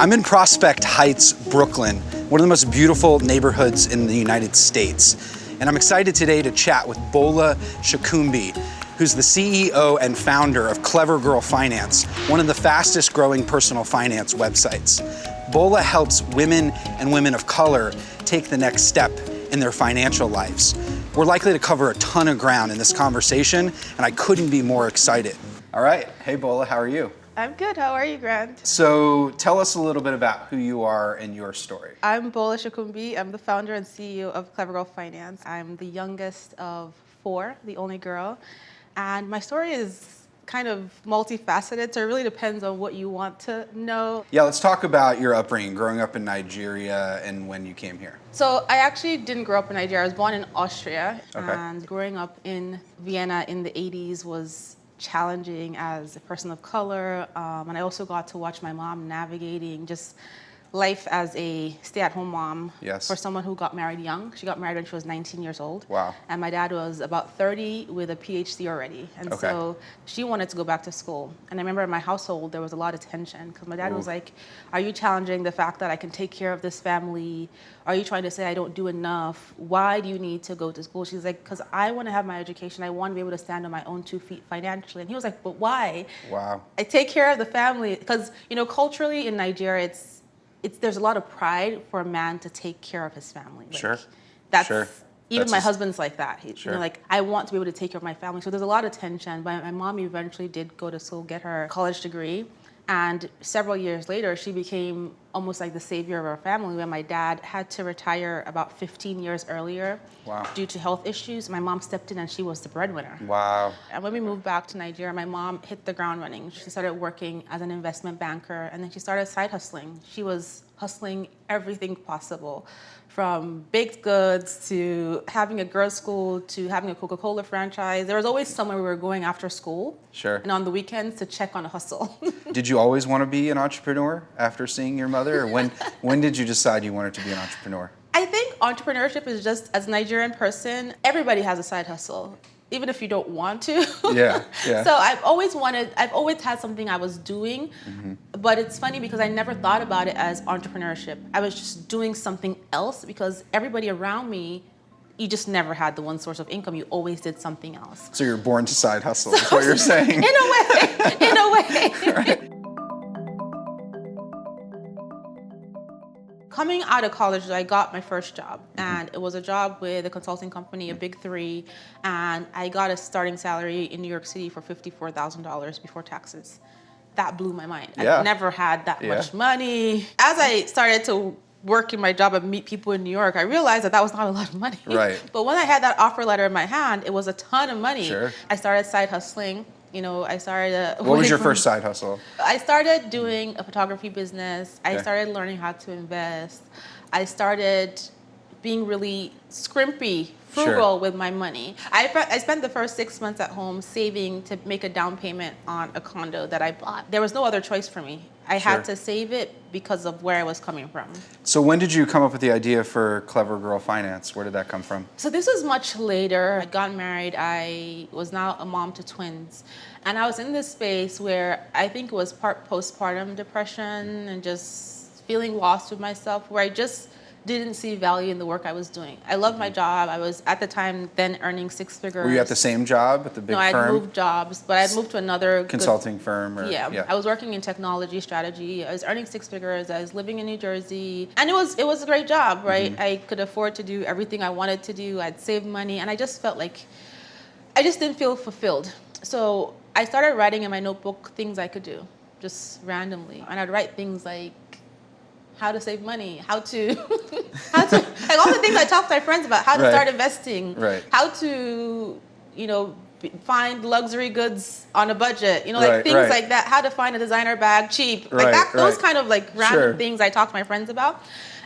I'm in Prospect Heights, Brooklyn, one of the most beautiful neighborhoods in the United States. And I'm excited today to chat with Bola Sokunbi, who's the CEO and founder of Clever Girl Finance, one of the fastest growing personal finance websites. Bola helps women and women of color take the next step in their financial lives. We're likely to cover a ton of ground in this conversation, and I couldn't be more excited. All right, hey Bola, how are you? I'm good. How are you, Grant? So tell us a little bit about who you are and your story. I'm Bola Sokunbi. I'm the founder and CEO of Clever Girl Finance. I'm the youngest of four, the only girl. And my story is kind of multifaceted, so it really depends on what you want to know. Yeah, let's talk about your upbringing, growing up in Nigeria and when you came here. So I actually didn't grow up in Nigeria. I was born in Austria. Okay. And growing up in Vienna in the 80s was challenging as a person of color, and I also got to watch my mom navigating just life as a stay-at-home mom. Yes. For someone who got married young. She got married when she was 19 years old. Wow. And my dad was about 30 with a PhD already. And Okay. so she wanted to go back to school. And I remember in my household, there was a lot of tension because my dad was like, are you challenging the fact that I can take care of this family? Are you trying to say I don't do enough? Why do you need to go to school? She's like, because I want to have my education. I want to be able to stand on my own 2 feet financially. And he was like, but why? Wow. I take care of the family. Because, you know, culturally in Nigeria, there's a lot of pride for a man to take care of his family. Like, Sure. That's Sure. even That's my just- husband's like that. Sure. You know, like I want to be able to take care of my family. So there's a lot of tension. But my mom eventually did go to school, get her college degree. And several years later, she became almost like the savior of our family when my dad had to retire about 15 years earlier. Wow. Due to health issues. My mom stepped in and she was the breadwinner. Wow. And when we moved back to Nigeria, my mom hit the ground running. She started working as an investment banker, and then she started side hustling. She was hustling everything possible, from baked goods to having a girls' school to having a Coca-Cola franchise. There was always somewhere we were going after school. Sure. And on the weekends to check on a hustle. Did you always want to be an entrepreneur after seeing your mother? Or when did you decide you wanted to be an entrepreneur? I think entrepreneurship is just, as a Nigerian person, everybody has a side hustle, even if you don't want to. Yeah, yeah. So I've always had something I was doing, but it's funny because I never thought about it as entrepreneurship. I was just doing something else because everybody around me, you just never had the one source of income. You always did something else. So you're born to side hustle, is what you're saying. In a way. Right. Coming out of college, I got my first job, and it was a job with a consulting company, a big three, and I got a starting salary in New York City for $54,000 before taxes. That blew my mind. Yeah. I've never had that much money. As I started to work in my job and meet people in New York, I realized that was not a lot of money. Right. But when I had that offer letter in my hand, it was a ton of money. Sure. I started side hustling. You know, I started. What was your first side hustle? I started doing a photography business. I Okay. started learning how to invest. I started being really scrimpy, frugal with my money. I spent the first 6 months at home saving to make a down payment on a condo that I bought. There was no other choice for me. I had to save it because of where I was coming from. So when did you come up with the idea for Clever Girl Finance? Where did that come from? So this was much later. I got married. I was now a mom to twins. And I was in this space where I think it was part postpartum depression and just feeling lost with myself, where I just didn't see value in the work I was doing. I loved my job. I was, at the time, then earning 6 figures. Were you at the same job at the big No, firm? I'd moved jobs, but I'd moved to another Consulting firm? Or, yeah, I was working in technology strategy. I was earning 6 figures. I was living in New Jersey, and it was a great job, right? I could afford to do everything I wanted to do. I'd save money, and I just felt like I just didn't feel fulfilled. So I started writing in my notebook things I could do, just randomly, and I'd write things like how to save money, how to like all the things I talk to my friends about, how to start investing, how to, you know, find luxury goods on a budget, you know, like things like that, how to find a designer bag cheap, like that, those kind of like random things I talk to my friends about.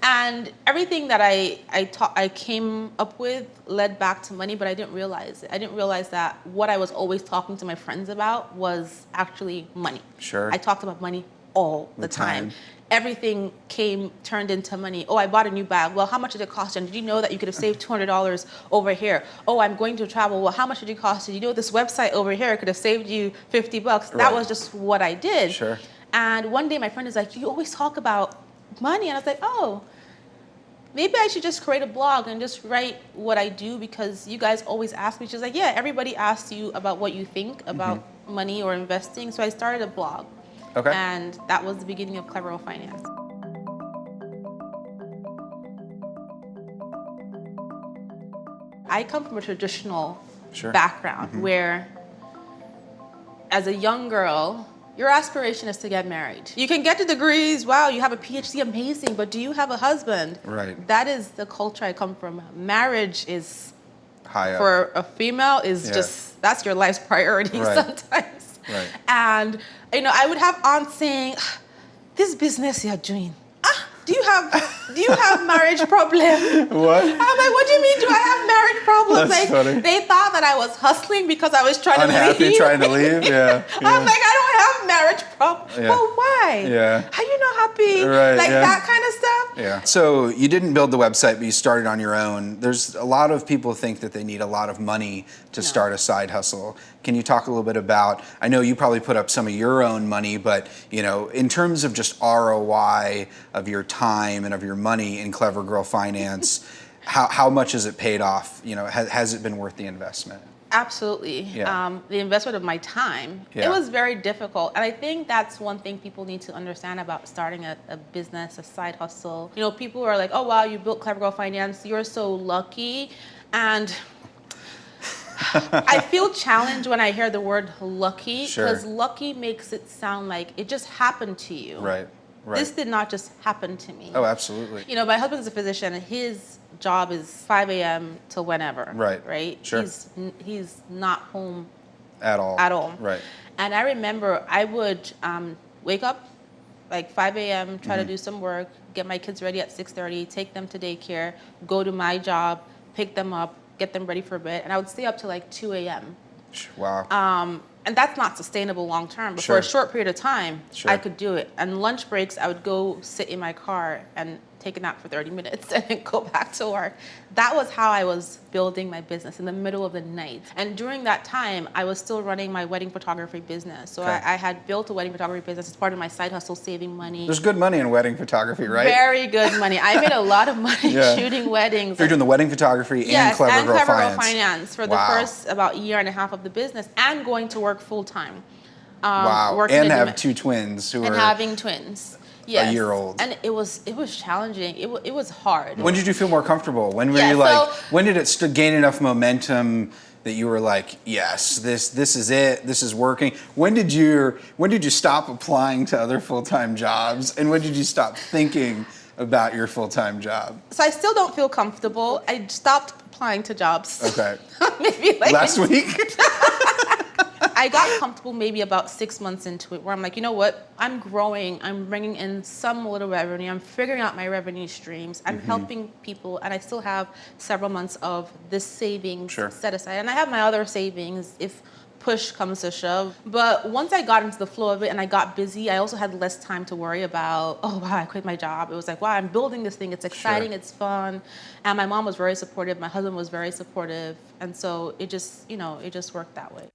And everything that I came up with led back to money, but I didn't realize it. I didn't realize that what I was always talking to my friends about was actually money. Sure. I talked about money all the time. Everything turned into money. Oh, I bought a new bag. Well, how much did it cost? And did you know that you could have saved $200 over here? Oh, I'm going to travel. Well, how much did it cost? Did you know this website over here could have saved you $50? That was just what I did. Sure. And one day my friend is like, you always talk about money. And I was like, oh, maybe I should just create a blog and just write what I do because you guys always ask me. She's like, yeah, everybody asks you about what you think about money or investing. So I started a blog. Okay. And that was the beginning of Clever Finance. I come from a traditional background where as a young girl, your aspiration is to get married. You can get the degrees, wow, you have a PhD, amazing, but do you have a husband? Right. That is the culture I come from. Marriage is, high up. for a female, is just, that's your life's priority sometimes. Right. And, I would have aunts saying, this business you're doing, do you have marriage problem? What? I'm like, what do you mean? Do I have marriage problems? That's funny. They thought that I was hustling because I was trying to leave. Unhappy, trying to leave. Yeah. I'm like, I don't have marriage problems. Yeah. Well, why? Yeah. Are you not happy? Right, Like that kind of stuff. Yeah. So you didn't build the website, but you started on your own. There's a lot of people think that they need a lot of money to start a side hustle. Can you talk a little bit about, I know you probably put up some of your own money, but in terms of just ROI of your time and of your money in Clever Girl Finance, how much has it paid off? Has it been worth the investment? Absolutely. Yeah. The investment of my time, it was very difficult. And I think that's one thing people need to understand about starting a business, a side hustle. People are like, oh, wow, you built Clever Girl Finance. You're so lucky. And I feel challenged when I hear the word lucky because lucky makes it sound like it just happened to you. Right. This did not just happen to me. Oh, absolutely. My husband's a physician and his job is 5 a.m. to whenever. Right? Sure. He's not home at all. Right. And I remember I would wake up like 5 a.m., try to do some work, get my kids ready at 6:30, take them to daycare, go to my job, pick them up, get them ready for bed, and I would stay up till like 2 a.m. Wow. And that's not sustainable long term, but for a short period of time, I could do it. And lunch breaks, I would go sit in my car and take a nap for 30 minutes and then go back to work. That was how I was building my business in the middle of the night. And during that time, I was still running my wedding photography business. So I had built a wedding photography business as part of my side hustle, saving money. There's good money in wedding photography, right? Very good money. I made a lot of money shooting weddings. You're doing the wedding photography and Clever Girl Finance for the first about year and a half of the business and going to work full time. Wow. And have two twins who are having twins. Yes. A year old. And it was challenging. It was hard. When did you feel more comfortable? When were you like, when did it gain enough momentum that you were like, yes, this is it, this is working? When did you stop applying to other full-time jobs? And when did you stop thinking about your full-time job? So I still don't feel comfortable. I stopped applying to jobs. Okay. Maybe like last week? I got comfortable maybe about 6 months into it where I'm like, you know what? I'm growing. I'm bringing in some little revenue. I'm figuring out my revenue streams. I'm helping people. And I still have several months of this savings set aside. And I have my other savings if push comes to shove. But once I got into the flow of it and I got busy, I also had less time to worry about, oh, wow, I quit my job. It was like, wow, I'm building this thing. It's exciting. It's fun. And my mom was very supportive. My husband was very supportive. And so it just, it just worked that way.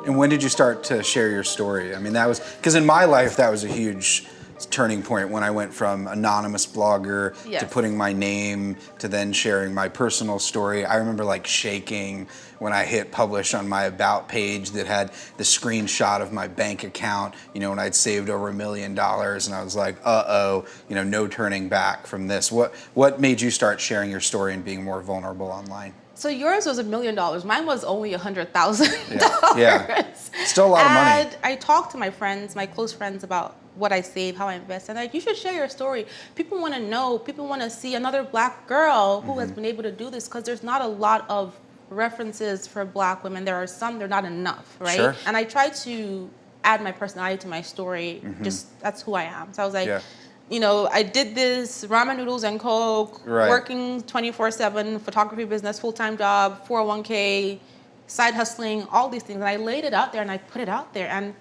And when did you start to share your story? I mean, that was, because in my life, that was a huge turning point when I went from anonymous blogger to putting my name to then sharing my personal story. I remember like shaking when I hit publish on my about page that had the screenshot of my bank account, when I'd saved over $1 million, and I was like, no turning back from this. What made you start sharing your story and being more vulnerable online? So yours was $1 million. Mine was only $100,000. Yeah. Still a lot of money. And I talked to my friends, my close friends, about what I save, how I invest. And you should share your story. People want to know. People want to see another Black girl who has been able to do this, because there's not a lot of references for Black women. There are some, they're not enough, right? Sure. And I try to add my personality to my story. Just that's who I am. So I was like, I did this ramen noodles and Coke, working 24/7, photography business, full-time job, 401k, side hustling, all these things. And I laid it out there and I put it out there. And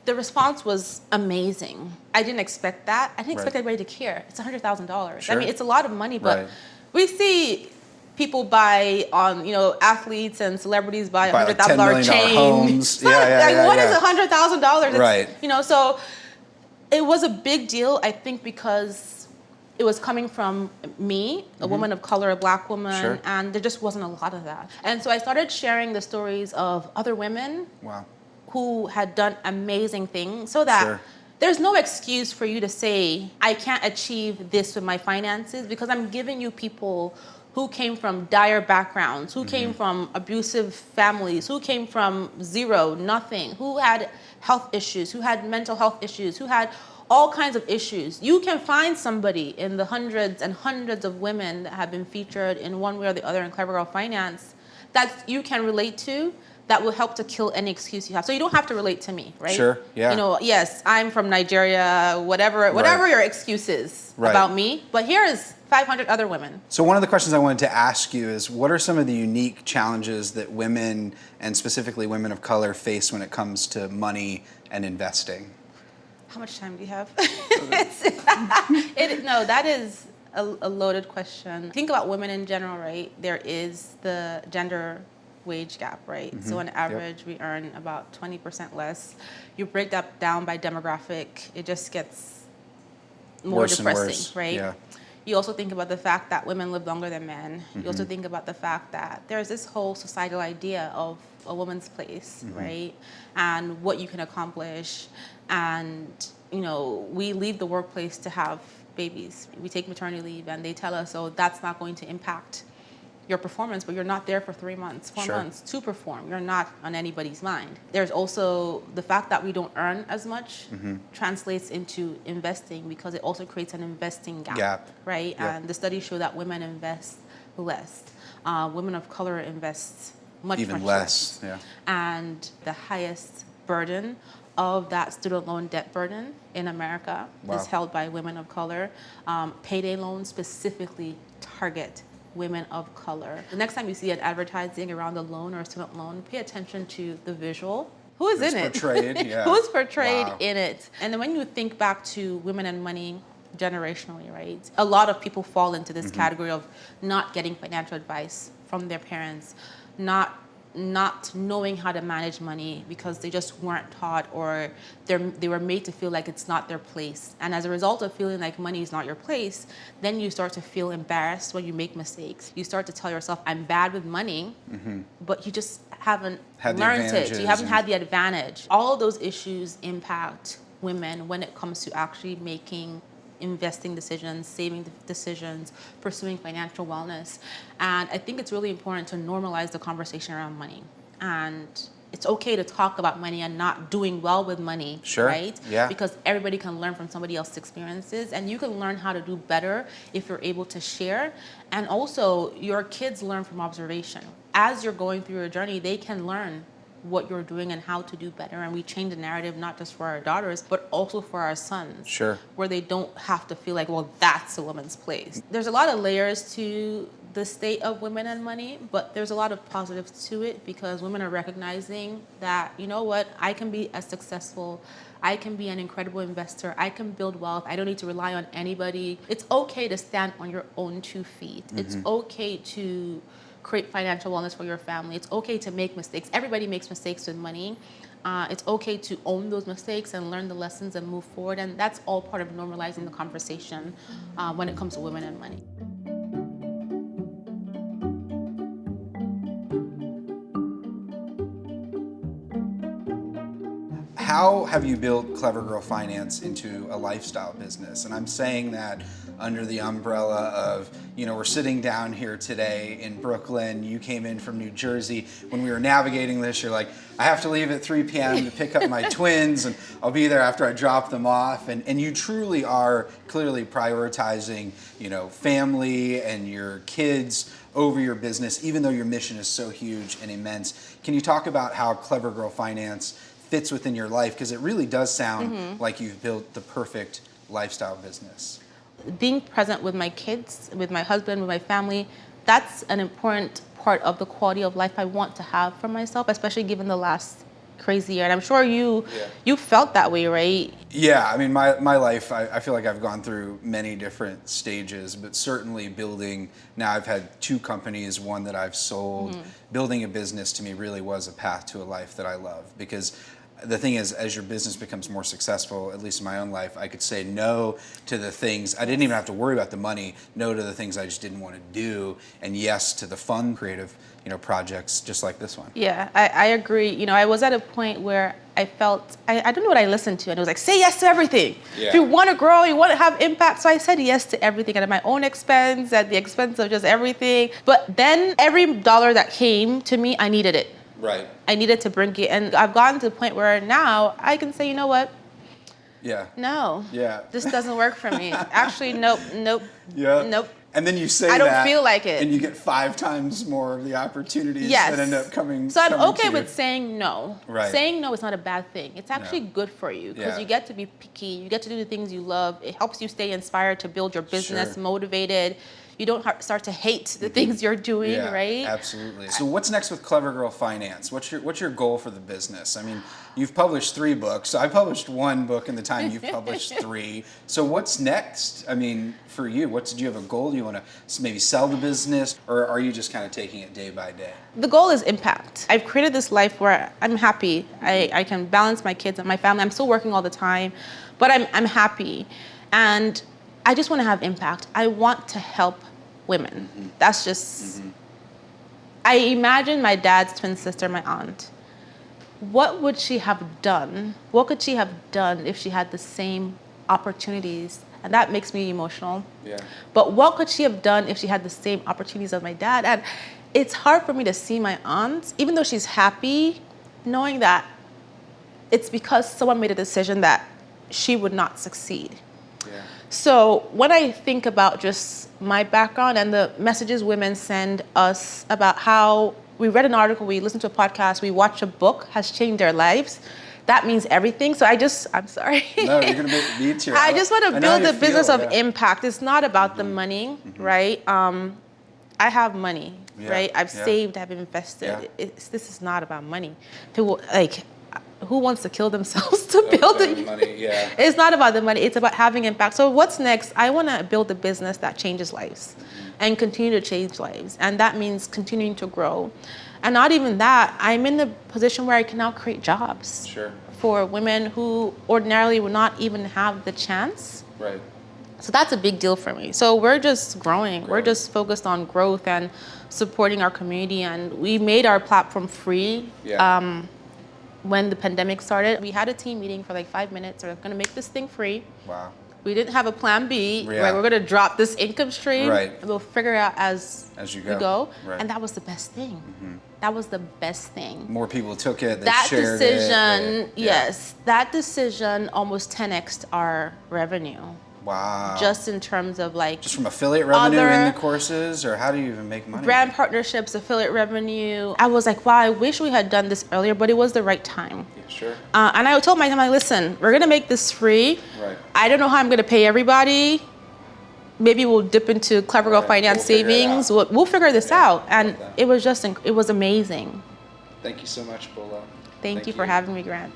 the response was amazing. I didn't expect that. I didn't expect anybody to care. It's $100,000. I mean, it's a lot of money, but we see people buy on, athletes and celebrities buy Buy like $10 $100,000 million chain. homes. Yeah. What is $100,000? Right. So it was a big deal, I think, because it was coming from me, a woman of color, a black woman, Sure. and there just wasn't a lot of that. And so I started sharing the stories of other women Wow. who had done amazing things, so that Sure. there's no excuse for you to say, I can't achieve this with my finances, because I'm giving you people who came from dire backgrounds, who came from abusive families, who came from zero, nothing, who had health issues, who had mental health issues, who had all kinds of issues. You can find somebody in the hundreds and hundreds of women that have been featured in one way or the other in Clever Girl Finance that you can relate to, that will help to kill any excuse you have. So you don't have to relate to me, right? Sure, yeah. Yes, I'm from Nigeria, whatever your excuse is Right. about me, but here is 500 other women. So one of the questions I wanted to ask you is, what are some of the unique challenges that women, and specifically women of color, face when it comes to money and investing? How much time do you have? No, that is a loaded question. Think about women in general, right? There is the gender wage gap, right? So on average, we earn about 20% less. You break that down by demographic, it just gets more Worse and depressing, worse. right? Yeah. You also think about the fact that women live longer than men. You also think about the fact that there's this whole societal idea of a woman's place, right? And what you can accomplish. And, we leave the workplace to have babies. We take maternity leave and they tell us, oh, that's not going to impact your performance, but you're not there for 3 months, 4 Sure. months to perform. You're not on anybody's mind. There's also the fact that we don't earn as much translates into investing, because it also creates an investing gap. Right? Yep. And the studies show that women invest less. Women of color invest much Less. Yeah. And the highest burden of that student loan debt burden in America is held by women of color. Payday loans specifically target women of color. The next time you see an advertising around a loan or a student loan, pay attention to the visual. Who's in it? Portrayed, yeah. Who's portrayed Wow. in it? And then when you think back to women and money generationally, right? A lot of people fall into this category of not getting financial advice from their parents, not knowing how to manage money because they just weren't taught, or they were made to feel like it's not their place. And as a result of feeling like money is not your place, then you start to feel embarrassed when you make mistakes. You start to tell yourself, I'm bad with money, but you just haven't learned it. You haven't had the advantage. All of those issues impact women when it comes to actually making investing decisions, saving decisions, pursuing financial wellness. And I think it's really important to normalize the conversation around money. And it's okay to talk about money and not doing well with money, Sure. right? Yeah. Because everybody can learn from somebody else's experiences, and you can learn how to do better if you're able to share. And also, your kids learn from observation. As you're going through your journey, they can learn what you're doing and how to do better. And we change the narrative not just for our daughters, but also for our sons. Sure. Where they don't have to feel like, well, that's a woman's place. There's a lot of layers to the state of women and money, but there's a lot of positives to it, because women are recognizing that, you know what, I can be as successful, I can be an incredible investor, I can build wealth, I don't need to rely on anybody. It's okay to stand on your own 2 feet. It's okay to create financial wellness for your family. It's okay to make mistakes. Everybody makes mistakes with money. It's okay to own those mistakes and learn the lessons and move forward. And that's all part of normalizing the conversation when it comes to women and money. How have you built Clever Girl Finance into a lifestyle business? And I'm saying that under the umbrella of, we're sitting down here today in Brooklyn. You came in from New Jersey. When we were navigating this, you're like, I have to leave at 3 p.m. to pick up my twins, and I'll be there after I drop them off. And you truly are clearly prioritizing, family and your kids over your business, even though your mission is so huge and immense. Can you talk about how Clever Girl Finance fits within your life? Because it really does sound like you've built the perfect lifestyle business. Being present with my kids, with my husband, with my family, that's an important part of the quality of life I want to have for myself, especially given the last crazier. And I'm sure you felt that way, right? Yeah, I mean, my life, I feel like I've gone through many different stages, but certainly building, now I've had 2 companies, one that I've sold. Building a business to me really was a path to a life that I love, because the thing is, as your business becomes more successful, at least in my own life, I could say no to the things, I didn't even have to worry about the money, no to the things I just didn't want to do, and yes to the fun, creative, projects just like this one. Yeah, I agree. I was at a point where I felt, I don't know what I listened to, and it was like, say yes to everything. Yeah. If you want to grow, you want to have impact. So I said yes to everything at my own expense, at the expense of just everything. But then every dollar that came to me, I needed it. Right. I needed to bring it. And I've gotten to the point where now I can say, you know what? Yeah. No. Yeah. This doesn't work for me. Actually, nope. Yeah. Nope. And then you say I don't that, feel like it. and you get 5 times more of the opportunities that end up coming. So I'm coming okay to with you. saying no. Right. Saying no is not a bad thing. It's actually good for you, because you get to be picky. You get to do the things you love. It helps you stay inspired to build your business, motivated. You don't start to hate the things you're doing, right? Absolutely. So what's next with Clever Girl Finance? What's your goal for the business? I mean, you've published 3 books. I published 1 book in the time you've published 3. So what's next? I mean, for you, do you have a goal? Do you want to maybe sell the business, or are you just kind of taking it day by day? The goal is impact. I've created this life where I'm happy. I can balance my kids and my family. I'm still working all the time, but I'm happy. And I just want to have impact. I want to help women. That's just, I imagine my dad's twin sister, my aunt. What would she have done? What could she have done if she had the same opportunities? And that makes me emotional. Yeah. But what could she have done if she had the same opportunities as my dad? And it's hard for me to see my aunt, even though she's happy, knowing that it's because someone made a decision that she would not succeed. Yeah. So when I think about just my background and the messages women send us about how we read an article, we listened to a podcast, we watched a book, has changed their lives, that means everything. So I'm sorry. No, you're going to make me tear. I just want to build a business of yeah. impact. It's not about the money, right? I have money, right? I've saved, I've invested. Yeah. This is not about money. People, who wants to kill themselves to build it? Money, yeah. It's not about the money. It's about having impact. So what's next? I want to build a business that changes lives and continue to change lives. And that means continuing to grow. And not even that, I'm in the position where I can now create jobs for women who ordinarily would not even have the chance. Right. So that's a big deal for me. So we're just growing. We're just focused on growth and supporting our community. And we made our platform free. Yeah. When the pandemic started, we had a team meeting for like 5 minutes. We're going to make this thing free. Wow. We didn't have a plan B. Yeah. Right? We're going to drop this income stream. Right. And we'll figure it out as you we go. Right. And that was the best thing. That was the best thing. More people took it. They That shared decision, it. yes, that decision almost 10x'd our revenue. Wow. Just in terms of just from affiliate revenue in the courses, or how do you even make money? Brand partnerships, affiliate revenue. I was like, wow, I wish we had done this earlier, but it was the right time. Yeah, sure. And I told my team, listen, we're gonna make this free. Right. I don't know how I'm gonna pay everybody. Maybe we'll dip into Clever Girl Finance savings. We'll figure this out. And it was it was amazing. Thank you so much, Bola. Thank you for having me, Grant.